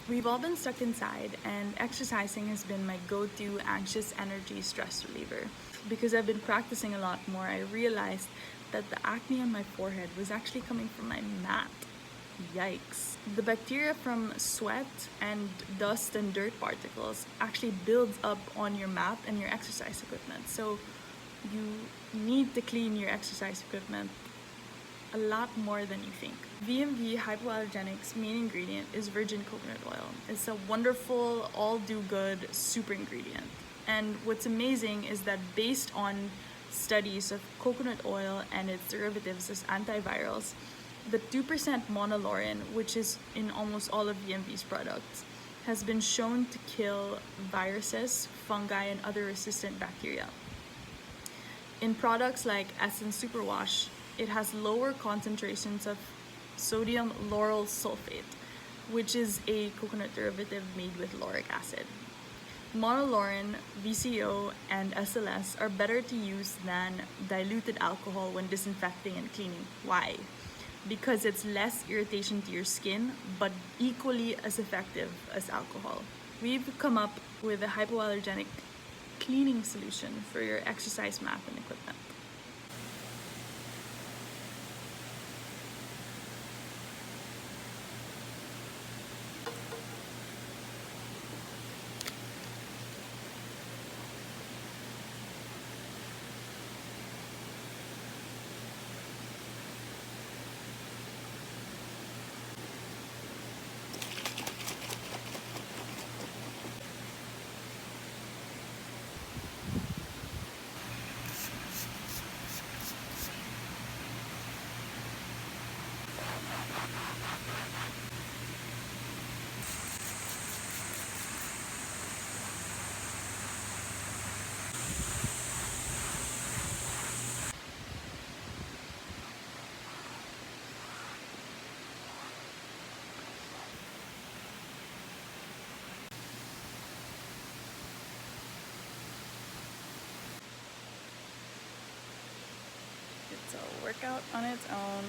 We've all been stuck inside, and exercising has been my go-to anxious energy stress reliever. Because I've been practicing a lot more, I realized that the acne on my forehead was actually coming from my mat. Yikes. The bacteria from sweat and dust and dirt particles actually builds up on your mat and your exercise equipment. So you need to clean your exercise equipment a lot more than you think. VMV Hypoallergenics' main ingredient is virgin coconut oil. It's a wonderful, all-do-good super ingredient. And what's amazing is that based on studies of coconut oil and its derivatives as antivirals, the 2% monolaurin, which is in almost all of VMV's products, has been shown to kill viruses, fungi, and other resistant bacteria. In products like Essence Superwash, it has lower concentrations of sodium LAUREL sulfate, which is a coconut derivative made with lauric acid. Monolaurin, VCO, and SLS are better to use than diluted alcohol when disinfecting and cleaning. Why? Because it's less irritation to your skin, but equally as effective as alcohol. We've come up with a hypoallergenic cleaning solution for your exercise mat and equipment. It's a workout on its own.